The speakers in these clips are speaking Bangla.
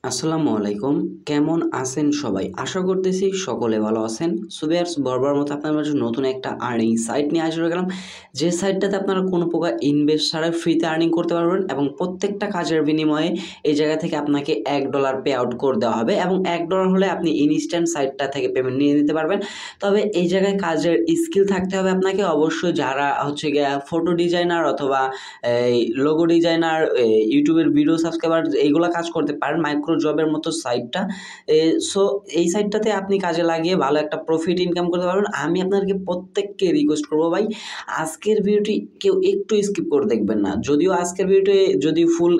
আসসালামু আলাইকুম। কেমন আছেন সবাই? আশা করতেছি সকলে ভালো আছেন। সো ভিউয়ার্স, বরাবর মতো আপনাদের মাঝে নতুন একটা আর্নিং সাইট নিয়ে হাজির হয়ে গেলাম। যে সাইটটাতে আপনারা কোনো প্রকার ইনভেস্ট ছাড়াই ফ্রিতে আর্নিং করতে পারবেন এবং প্রত্যেকটা কাজের বিনিময়ে এই জায়গা থেকে আপনাকে $1 পে আউট করে দেওয়া হবে এবং $1 হলে আপনি ইনস্ট্যান্ট সাইটটা থেকে পেমেন্ট নিয়ে নিতে পারবেন। তবে এই জায়গায় কাজের স্কিল থাকতে হবে আপনাকে অবশ্যই। যারা হচ্ছে গিয়ে ফটো ডিজাইনার অথবা এই লোগো ডিজাইনার, ইউটিউবের ভিডিও সাবস্ক্রাইবার এইগুলা কাজ করতে পারেন মাইক্রোজবের মতো সাইটটা। সো এই সাইটটাতে আপনি কাজে লাগিয়ে ভালো একটা প্রফিট ইনকাম করতে পারবেন। আমি আপনাদেরকে প্রত্যেককে রিকোয়েস্ট করবো ভাই, আজকের ভিডিওটি কেউ একটু স্কিপ করে দেখবেন না। যদিও আজকের ভিডিওটি যদি ফুল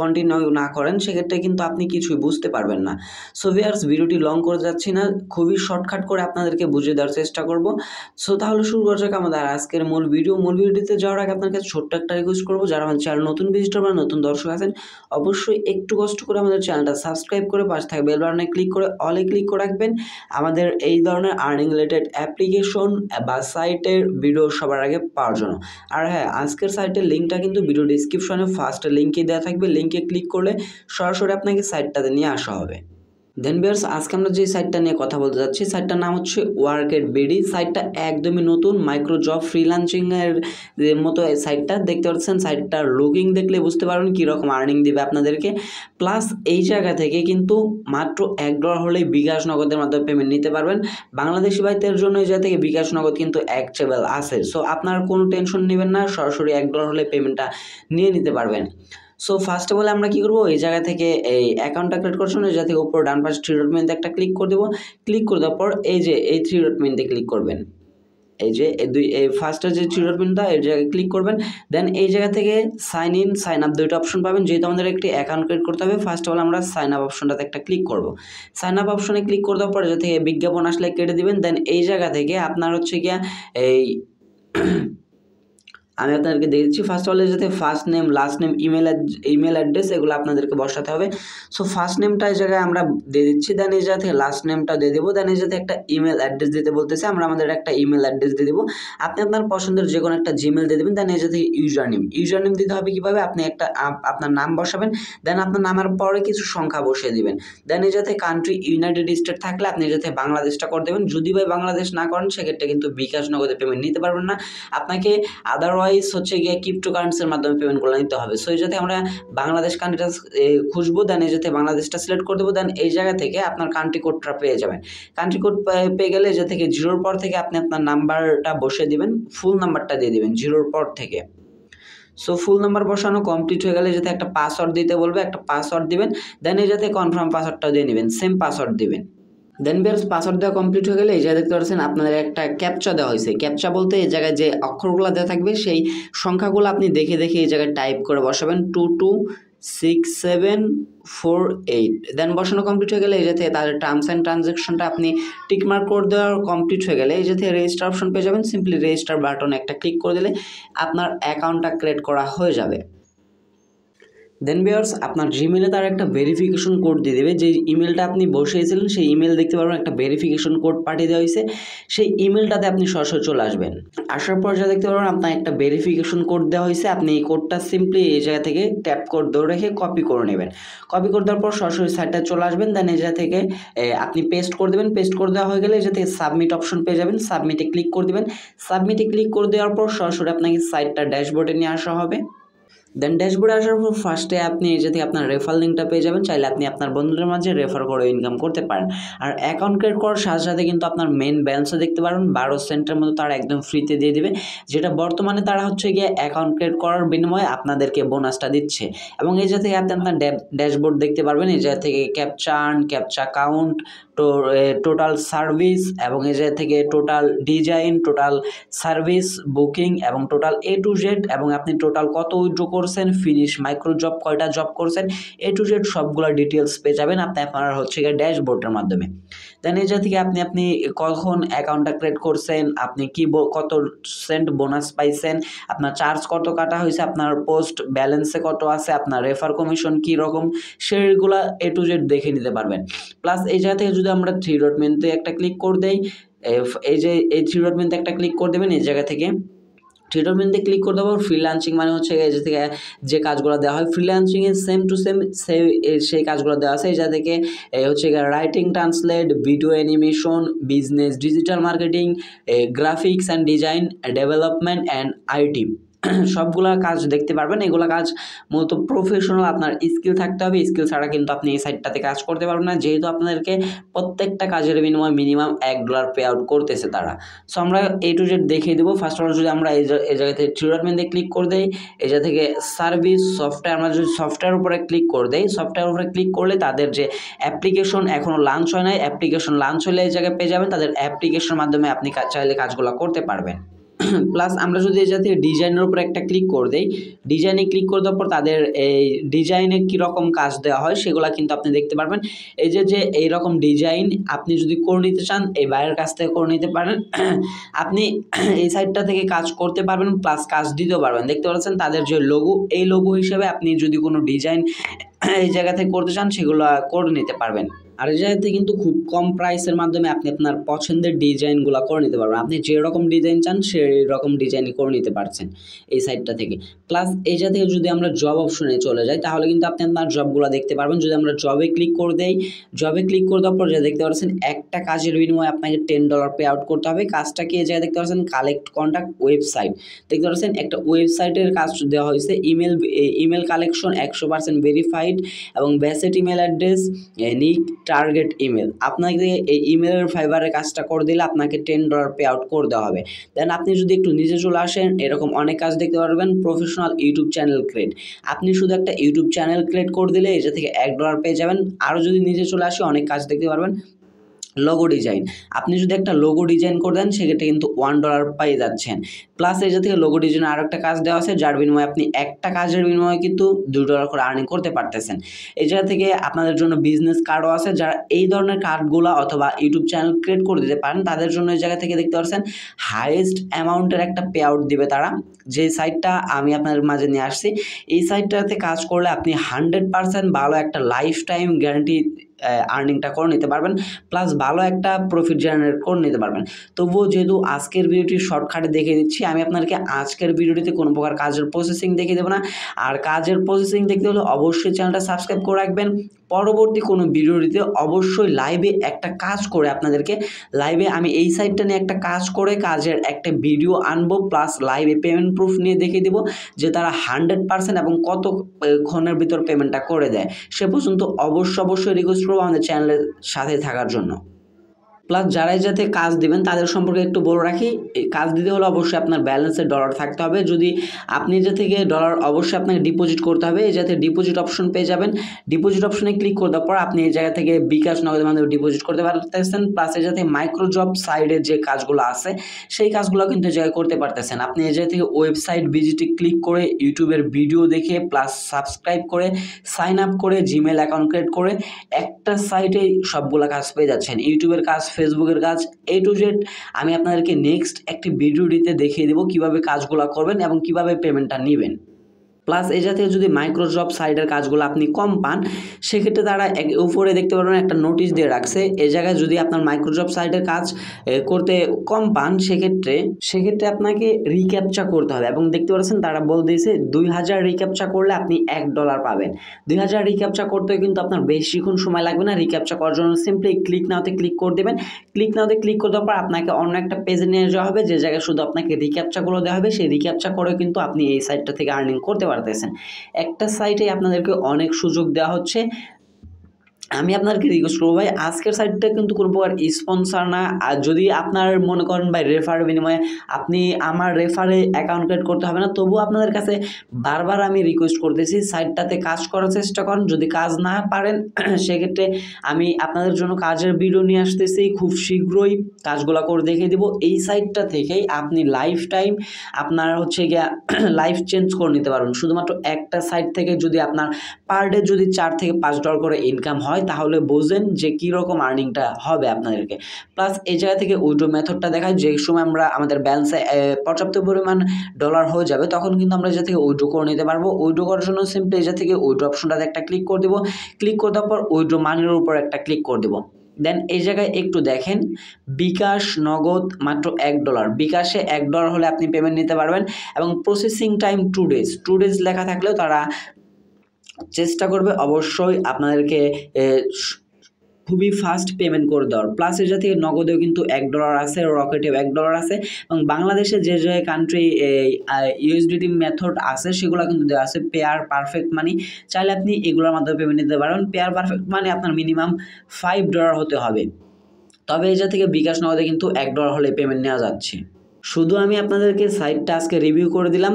কন্টিনিউ না করেন সেক্ষেত্রে কিন্তু আপনি কিছুই বুঝতে পারবেন না। সো ভিউয়ার্স, ভিডিওটি লং করে যাচ্ছি না, খুবই শর্টকাট করে আপনাদেরকে বুঝিয়ে দেওয়ার চেষ্টা করব। সো তাহলে শুরু করা যাক আমাদের আজকের মূল ভিডিওটিতে যাওয়ার আগে আপনার কাছে ছোট্ট একটা রিকোয়েস্ট করবো, যারা আমার চ্যানেল নতুন ভিজিটর বা নতুন দর্শক আছেন অবশ্যই একটু কষ্ট করে আমাদের চ্যানেলটা সাবস্ক্রাইব করে পাশে থাকা বেল বাটনে ক্লিক করে অলে ক্লিক করে রাখবেন। আমাদের এই ধরনের আর্নিং রিলেটেড অ্যাপ্লিকেশন বা সাইটের ভিডিও সবার আগে পাওয়ার জন্য। আর হ্যাঁ, আজকের সাইটের লিঙ্কটা কিন্তু ভিডিও ডিসক্রিপশনে ফার্স্ট লিঙ্কে দেওয়া থাকবে। লিঙ্কে ক্লিক করলে সরাসরি আপনাকে সাইটটাতে নিয়ে আসা হবে। দেন ভিউয়ার্স, আজকে আমরা যে সাইটটা নিয়ে কথা বলতে যাচ্ছি সাইটটার নাম হচ্ছে ওয়ার্কেট বিডি। সাইটটা একদমই নতুন, মাইক্রোজব ফ্রিল্যান্সিংয়ের মতো এই সাইটটা দেখতে পাচ্ছেন। সাইটটার লুকিং দেখলে বুঝতে পারবেন কীরকম আর্নিং দেবে আপনাদেরকে। প্লাস এই জায়গা থেকে কিন্তু মাত্র $1 হলেই বিকাশ নগদের মাধ্যমে পেমেন্ট নিতে পারবেন। বাংলাদেশি ভাইদের জন্য এই জায়গা থেকে বিকাশ নগদ কিন্তু অ্যাকসেপ্টেবল আছে। সো আপনার কোনো টেনশন নেবেন না, সরাসরি $1 হলে পেমেন্টটা নিয়ে নিতে পারবেন। সো ফার্স্ট অফ অল আমরা কী করবো, এই জায়গা থেকে এই অ্যাকাউন্টটা ক্রিয়েট করার জন্য এই জায়গা থেকে উপর ডান পাশে 3 ডট মেনুতে একটা ক্লিক করে দেবো। ক্লিক করে দেওয়ার পর এই যে এই 3 ডট মেনুতে ক্লিক করবেন। এই যে এই ফার্স্টের যে 3 ডট মেনুটা এই জায়গায় ক্লিক করবেন। দেন এই জায়গা থেকে সাইন ইন সাইন আপ দুইটা অপশন পাবেন। যেহেতু আমাদের একটি অ্যাকাউন্ট ক্রিয়েট করতে হবে, ফার্স্ট অফ অল আমরা সাইন আপ অপশনটাতে একটা ক্লিক করব। সাইন আপ অপশনে ক্লিক করে দেওয়ার পর যে থেকে বিজ্ঞাপন আসলে কেটে দিবেন। দেন এই জায়গা থেকে আপনার হচ্ছে গিয়া এই আমি আপনাদেরকে দিয়ে দিচ্ছি। ফার্স্ট অফ অল যাতে first name, last name, email address এগুলো আপনাদেরকে বসাতে হবে। সো ফার্স্ট নেমটা এই জায়গায় আমরা দিয়ে দিচ্ছি। দেন এই জায়গা থেকে লাস্ট নেমটা দিয়ে দেবো। দেন এই যাতে একটা ইমেল অ্যাড্রেস দিতে বলতেছে, আমরা আমাদের একটা ইমেল অ্যাড্রেস দিয়ে দেবো। আপনি আপনার পছন্দের যে কোনো একটা জিমেল দিয়ে দেবেন। দেন এই জায়গা থেকে ইউজার নেম দিতে হবে কীভাবে, আপনি একটা আপনার নাম বসাবেন। দেন আপনার নামের পরে কিছু সংখ্যা বসিয়ে দিবেন। দেন এই যাতে কান্ট্রি ইউনাইটেড স্টেট থাকলে আপনি যাতে বাংলাদেশটা করে দেবেন। যদি ভাই বাংলাদেশ না করেন সেক্ষেত্রে কিন্তু বিকাশ নগদে পেমেন্ট নিতে পারবেন না, আপনাকে আদারওয়াইজ হচ্ছে গিয়ে ক্রিপ্টোকারেন্সির মাধ্যমে পেমেন্টগুলো নিতে হবে। সো এই যাতে আমরা বাংলাদেশ কান্ট্রিটা খুঁজবো। দেন এই যাতে বাংলাদেশটা সিলেক্ট করে দেবো। দেন এই জায়গা থেকে আপনার কান্ট্রি কোডটা পেয়ে যাবেন। কান্ট্রি কোড পেয়ে গেলে যে থেকে 0-র পর থেকে আপনি আপনার নাম্বারটা বসিয়ে দিবেন, ফুল নাম্বারটা দিয়ে দিবেন 0-র পর থেকে। সো ফুল নাম্বার বসানো কমপ্লিট হয়ে গেলে যাতে একটা পাসওয়ার্ড দিতে বলবে, একটা পাসওয়ার্ড দিবেন। দেন এই যাতে কনফার্ম পাসওয়ার্ডটা দিয়ে নেবেন, সেম পাসওয়ার্ড দিবেন। দেন ভিউয়ার্স, পাসওয়ার্ড দেওয়া কমপ্লিট হয়ে গেলে এই জায়গায় দেখতে পাচ্ছেন আপনাদের একটা ক্যাপচা দেওয়া হয়েছে। ক্যাপচা বলতে এই জায়গায় যে অক্ষরগুলো দেওয়া থাকবে সেই সংখ্যাগুলো আপনি দেখে দেখে এই জায়গায় টাইপ করে বসাবেন 226748। দেন বসানো কমপ্লিট হয়ে গেলে এই যাতে তাদের টার্মস অ্যান্ড ট্রানজ্যাকশনটা আপনি টিকমার্ক করে দেওয়া কমপ্লিট হয়ে গেলে এই যাতে রেজিস্টার অপশন পেয়ে যাবেন। সিম্পলি রেজিস্টার বাটনে একটা ক্লিক করে দিলে আপনার অ্যাকাউন্টটা ক্রিয়েট করা হয়ে যাবে। দেন ভিউয়ার্স, আপনার জিমেলে তার একটা ভেরিফিকেশন কোড দিয়ে দেবে। যে ইমেলটা আপনি বসিয়েছিলেন সেই ইমেল দেখতে পারবেন একটা ভেরিফিকেশন কোড পাঠিয়ে দেওয়া হয়েছে। সেই ইমেলটাতে আপনি সরাসরি চলে আসবেন। আসার পর যা দেখতে পারবেন আপনার একটা ভেরিফিকেশন কোড দেওয়া হয়েছে। আপনি এই কোডটা সিম্পলি এই জায়গা থেকে ট্যাপ কোড ধরে রেখে কপি করে নেবেন। কপি করে দেওয়ার পর সরাসরি সাইটটা চলে আসবেন। দেন এই জায়গা থেকে আপনি পেস্ট করে দেবেন। পেস্ট করে দেওয়া হয়ে গেলে এই জায়গা থেকে সাবমিট অপশন পেয়ে যাবেন। সাবমিটে ক্লিক করে দেবেন। সাবমিটে ক্লিক করে দেওয়ার পর সরাসরি আপনাকে সাইটটা ড্যাশবোর্ডে নিয়ে আসা হবে। দেন ড্যাশবোর্ডে আসার পর ফার্স্টে আপনি এই যাতে আপনার রেফার লিঙ্কটা পেয়ে যাবেন। চাইলে আপনি আপনার বন্ধুদের মাঝে রেফার করে ইনকাম করতে পারেন। আর অ্যাকাউন্ট ক্রিয়েট করার সাথে সাথে কিন্তু আপনার মেন ব্যালেন্সও দেখতে পারবেন 12 সেন্টের মতো তারা একদম ফ্রিতে দিয়ে দিবে, যেটা বর্তমানে তারা হচ্ছে গিয়ে অ্যাকাউন্ট ক্রিয়েট করার বিনিময়ে আপনাদেরকে বোনাসটা দিচ্ছে। এবং এই জায়গা থেকে আপনি আপনার ড্যাশবোর্ড দেখতে পারবেন। এই জায়গা থেকে captcha earn, captcha count, total service এবং এই জায়গা থেকে total design, total service booking এবং টোটাল A to Z এবং আপনি টোটাল কত উইথড্র করছেন, ফিনিশ মাইক্রোজব কয়টা জব করছেন, A to Z সবগুলো ডিটেলস পেয়ে যাবেন আপনি আপনার হচ্ছে গিয়ে ড্যাশবোর্ডের মাধ্যমে। দেন এই জায়গা থেকে আপনি কখন অ্যাকাউন্টটা ক্রিয়েট করছেন, আপনি কি কত সেন্ট বোনাস পাইছেন, আপনার চার্জ কত কাটা হয়েছে, আপনার পোস্ট ব্যালেন্সে কত আছে, আপনার রেফার কমিশন কী রকম, সেগুলো A to Z দেখে নিতে পারবেন। প্লাস এই জায়গা থেকে যদি আমরা 3 ডট মেনুতে একটা ক্লিক করে দেই, এই যে এই 3 ডট মেনুতে একটা ক্লিক করে দেবেন। এই জায়গা থেকে থ্রি ডট মেনুতে ক্লিক করে দেবো। ফ্রিল্যান্সিং মানে হচ্ছে এই যে থেকে যে কাজগুলো দেওয়া হয় ফ্রিল্যান্সিংয়ে সেম টু সেম সেই কাজগুলো দেওয়া আছে। এই যা থেকে হচ্ছে writing, translate, video animation, business, digital marketing, graphics and design, development and IT সবগুলা কাজ দেখতে পারবেন। এগুলা কাজ মূলত প্রফেশনাল, আপনার স্কিল থাকতে হবে। স্কিল ছাড়া কিন্তু আপনি এই সাইটটাতে কাজ করতে পারবেন না, যেহেতু আপনাদেরকে প্রত্যেকটা কাজের বিনিময়ে মিনিমাম $1 পে আউট করতেছে তারা। সো আমরা A to Z দেখিয়ে দেবো। ফার্স্ট অফ অল যদি আমরা এই জায়গাতে থ্রি ডট মেনুতে ক্লিক করে দেই, এই জায়গা থেকে সার্ভিস, সফটওয়্যার, আমরা যদি সফটওয়্যার উপরে ক্লিক করে দেই, সফটওয়্যার উপরে ক্লিক করলে তাদের যে অ্যাপ্লিকেশন এখনও লঞ্চ হয় নাই, অ্যাপ্লিকেশন লঞ্চ হলে এই জায়গায় পেয়ে যাবেন। তাদের অ্যাপ্লিকেশনের মাধ্যমে আপনি চাইলে কাজগুলো করতে পারবেন। প্লাস আমরা যদি এই জাতীয় ডিজাইনের উপর একটা ক্লিক করে দেই, ডিজাইনে ক্লিক করে দেওয়ার পর তাদের এই ডিজাইনে কীরকম কাজ দেওয়া হয় সেগুলো কিন্তু আপনি দেখতে পারবেন। এই যে এইরকম ডিজাইন আপনি যদি করে নিতে চান, এই বাইরের কাছ থেকে করে নিতে পারেন। আপনি এই সাইটটা থেকে কাজ করতে পারবেন, প্লাস কাজ দিতেও পারবেন। দেখতে পাচ্ছেন তাদের যে লোগো, এই লোগো হিসেবে আপনি যদি কোনো ডিজাইন এই জায়গা থেকে করতে চান সেগুলো করে নিতে পারবেন। আর এই জায়গাতে কিন্তু খুব কম প্রাইসের মাধ্যমে আপনি আপনার পছন্দের ডিজাইনগুলো করে নিতে পারবেন। আপনি যেরকম ডিজাইন চান সেই রকম ডিজাইনই করে নিতে পারছেন এই সাইটটা থেকে। প্লাস এই জায়গা থেকে যদি আমরা জব অপশনে চলে যাই, তাহলে কিন্তু আপনি আপনার জবগুলো দেখতে পারবেন। যদি আমরা জবে ক্লিক করে দেই, জবে ক্লিক করে দেওয়ার পর যা দেখতে পাচ্ছেন একটা কাজের বিনিময়ে আপনাকে $10 পে আউট করতে হবে। কাজটা কি এই জায়গায় দেখতে পাচ্ছেন কালেক্ট কন্ট্যাক্ট ওয়েবসাইট, দেখতে পাচ্ছেন একটা ওয়েবসাইটের কাজ দেওয়া হয়েছে। ইমেল কালেকশন 100% ভেরিফাইড এবং বেসিক ইমেল অ্যাড্রেস, নিক, টার্গেট ইমেল। আপনাকে এই ইমেলের ফাইবারের কাজটা করে দিলে আপনাকে $10 পে আউট করে দেওয়া হবে। দেন আপনি যদি একটু নিচে চলে আসেন, এরকম অনেক কাজ দেখতে পারবেন। প্রফেশনাল ইউটিউব চ্যানেল ক্রিয়েট, আপনি শুধু একটা ইউটিউব চ্যানেল ক্রিয়েট করে দিলে এটা থেকে $1 পেয়ে যাবেন। আরও যদি নিচে চলে আসি অনেক কাজ দেখতে পারবেন। লোগো ডিজাইন, আপনি যদি একটা লোগো ডিজাইন করে দেন সেক্ষেত্রে কিন্তু $1 পেয়ে যাচ্ছেন। প্লাস এই থেকে লোগো ডিজাইনের আরও একটা কাজ দেওয়া আছে, যার বিনিময়ে আপনি একটা কাজের বিনিময়ে কিন্তু $2 করে আর্নিং করতে পারতেছেন। এই জায়গা থেকে আপনাদের জন্য বিজনেস কার্ডও আছে, যারা এই ধরনের কার্ডগুলো অথবা ইউটিউব চ্যানেল ক্রিয়েট করে দিতে পারেন তাদের জন্য এই জায়গা থেকে দেখতে পাচ্ছেন হাইয়েস্ট অ্যামাউন্টের একটা পে আউট দিবে তারা। যে সাইটটা আমি আপনাদের মাঝে নিয়ে আসছি, এই সাইটটাতে কাজ করলে আপনি 100% ভালো একটা লাইফ টাইম গ্যারান্টি আর্নিংটা করে নিতে পারবেন, প্লাস ভালো একটা প্রফিট জেনারেট করে নিতে পারবেন। তবুও যেহেতু আজকের ভিডিওটি শর্টকাটে দেখিয়ে দিচ্ছি, আমি আপনাদেরকে আজকের ভিডিওটিতে কোনো প্রকার কাজের প্রসেসিং দেখিয়ে দেবো না। আর কাজের প্রসেসিং দেখতে হলে অবশ্যই চ্যানেলটা সাবস্ক্রাইব করে রাখবেন। পরবর্তী কোনো ভিডিওটিতে অবশ্যই লাইভে একটা কাজ করে আপনাদেরকে, লাইভে আমি এই সাইটটা নিয়ে একটা কাজ করে কাজের একটা ভিডিও আনবো, প্লাস লাইভে পেমেন্ট প্রুফ নিয়ে দেখিয়ে দেবো যে তারা 100% এবং কতক্ষণের ভিতর পেমেন্টটা করে দেয়। সে পর্যন্ত অবশ্যই রিকোয়েস্ট করবো আমাদের চ্যানেলের সাথে থাকার জন্য। প্লাস যারাই যাতে কাজ দিবেন তাদের সম্পর্কে একটু বলে রাখি, কাজ দিতে হলে অবশ্যই আপনার ব্যালেন্সে ডলার থাকতে হবে। যদি আপনি যে থেকে ডলার অবশ্যই আপনাকে ডিপোজিট করতে হবে, এই যাতে ডিপোজিট অপশন পেয়ে যাবেন। ডিপোজিট অপশনে ক্লিক করে দেওয়ার পর আপনি এই জায়গা থেকে বিকাশ নগদের মাধ্যমে ডিপোজিট করতে পারতেছেন। প্লাস এই যাতে মাইক্রোজব সাইডের যে কাজগুলো আছে সেই কাজগুলো কিন্তু এই জায়গায় করতে পারতেছেন। আপনি এই জায়গা থেকে ওয়েবসাইট ভিজিটে ক্লিক করে ইউটিউবের ভিডিও দেখে প্লাস সাবস্ক্রাইব করে সাইন আপ করে জিমেল অ্যাকাউন্ট ক্রিয়েট করে একটা সাইটে সবগুলো কাজ পেয়ে যাচ্ছেন। ইউটিউবের কাজ, ফেসবুকের কাজ, A to Z আমি আপনাদেরকে নেক্সট একটি ভিডিওটিতে দেখিয়ে দেবো কীভাবে কাজগুলো করবেন এবং কীভাবে পেমেন্টটা নেবেন। প্লাস এই জাতীয় যদি মাইক্রোজব সাইটের কাজগুলো আপনি কম পান, সেক্ষেত্রে তারা উপরে দেখতে পারবেন একটা নোটিশ দিয়ে রাখছে। এই জায়গায় যদি আপনার মাইক্রোজব সাইটের কাজ করতে কম পান, সেক্ষেত্রে আপনাকে রিক্যাপচা করতে হবে। এবং দেখতে পাচ্ছেন তারা বলে দিয়েছে 2000 রিক্যাপচা করলে আপনি $1 পাবেন। 2000 রিক্যাপচা করতে কিন্তু আপনার বেশিক্ষণ সময় লাগবে না। রিক্যাপচা করার জন্য সিম্পলি ক্লিক নাওতে ক্লিক করে দেবেন। ক্লিক নাওতে ক্লিক করে দেওয়ার পর আপনাকে অন্য একটা পেজে নিয়ে যাওয়া হবে, যে জায়গায় শুধু আপনাকে রিক্যাপচাগুলো দেওয়া হবে। সেই রিক্যাপচা করে কিন্তু আপনি এই সাইটটা থেকে আর্নিং করতে পারতেছেন। একটা সাইটে আপনাদেরকে অনেক সুযোগ দেওয়া হচ্ছে। আমি আপনাদেরকে রিকোয়েস্ট করবো ভাই, আজকের সাইটটা কিন্তু কোনো প্রকার স্পন্সর না। আর যদি আপনার মনে করেন ভাই রেফার বিনিময়ে আপনি আমার রেফারে অ্যাকাউন্ট ক্রিয়েট করতে হবে না, তবুও আপনাদের কাছে বারবার আমি রিকোয়েস্ট করতেছি সাইটটাতে কাজ করার চেষ্টা করেন। যদি কাজ না পারেন সেক্ষেত্রে আমি আপনাদের জন্য কাজের ভিডিও নিয়ে আসতেছি, খুব শীঘ্রই কাজগুলো করে দেখিয়ে দেবো। এই সাইটটা থেকেই আপনি লাইফ টাইম আপনার হচ্ছে গিয়া লাইফ চেঞ্জ করে নিতে পারবেন। শুধুমাত্র একটা সাইট থেকে যদি আপনার পার ডে যদি $4 থেকে $5 করে ইনকাম হয়, তাহলে বোঝেন যে কীরকম আর্নিংটা হবে আপনাদেরকে। প্লাস এই জায়গা থেকে উইথড্র মেথডটা দেখায়, যে সময় আমরা আমাদের ব্যালেন্সে পর্যাপ্ত পরিমাণ ডলার হয়ে যাবে তখন কিন্তু আমরা এই জায়গা থেকে উইথড্র করে নিতে পারবো। উইথড্র করার জন্য সিম্পলি এই জায়গা থেকে উইথড্র অপশনটাতে একটা ক্লিক করে দেবো। ক্লিক করে দেওয়ার পর উইথড্র মানির উপর একটা ক্লিক করে দেবো। দেন এই জায়গায় একটু দেখেন বিকাশ নগদ মাত্র $1, বিকাশে $1 হলে আপনি পেমেন্ট নিতে পারবেন এবং প্রসেসিং টাইম 2 ডেজ লেখা থাকলেও তারা চেষ্টা করবে অবশ্যই আপনাদেরকে খুবই ফাস্ট পেমেন্ট করে দেওয়ার। প্লাস এর সাথে নগদেও কিন্তু $1 আছে, রকেটেও $1 আছে এবং বাংলাদেশে যে যে কান্ট্রি ইউএসডিটি মেথড আছে সেগুলো কিন্তু দেওয়া আছে পেয়ার পারফেক্ট মানি। চাইলে আপনি এগুলোর মাধ্যমে পেমেন্ট নিতে পারেন। পেয়ার পারফেক্ট মানি আপনার মিনিমাম $5 হতে হবে, তবে এই থেকে বিকাশ নগদে কিন্তু $1 হলে পেমেন্ট নেওয়া যাচ্ছে। শুধু আমি আপনাদেরকে সাইটটা আজকে রিভিউ করে দিলাম,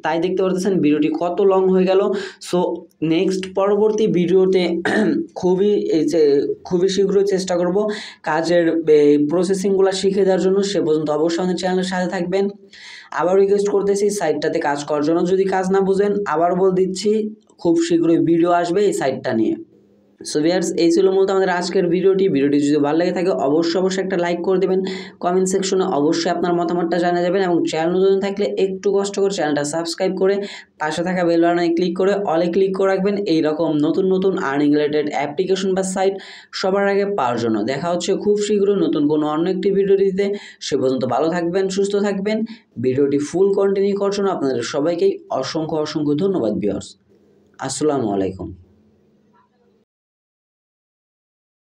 তাই দেখতে পারতেছেন ভিডিওটি কত লং হয়ে গেল। সো নেক্সট পরবর্তী ভিডিওতে খুবই শীঘ্রই চেষ্টা করব কাজের প্রসেসিংগুলো শিখে দেওয়ার জন্য। সে পর্যন্ত অবশ্যই আমাদের চ্যানেলের সাথে থাকবেন। আবার রিকোয়েস্ট করতেছি সাইটটাতে কাজ করার জন্য। যদি কাজ না বুঝেন আবার বলে দিচ্ছি, খুব শীঘ্রই ভিডিও আসবে এই সাইটটা নিয়ে। সো ভিউয়ার্স, এই ছিল মূলত আমাদের আজকের ভিডিওটি যদি ভালো লেগে থাকে অবশ্যই একটা লাইক করে দেবেন। কমেন্ট সেকশনে অবশ্যই আপনার মতামতটা জানিয়ে যাবেন এবং চ্যানেল নতুন থাকলে একটু কষ্ট করে চ্যানেলটা সাবস্ক্রাইব করে পাশে থাকা বেল বাটনে ক্লিক করে অলে ক্লিক করে রাখবেন এইরকম নতুন আর্নিং রিলেটেড অ্যাপ্লিকেশন বা সাইট সবার আগে পাওয়ার জন্য। দেখা হচ্ছে খুব শীঘ্রই নতুন কোনো অন্য একটি ভিডিওটিতে। সে পর্যন্ত ভালো থাকবেন, সুস্থ থাকবেন। ভিডিওটি ফুল কন্টিনিউ করার জন্য আপনাদের সবাইকেই অসংখ্য ধন্যবাদ ভিউয়ার্স। আসসালামু আলাইকুম।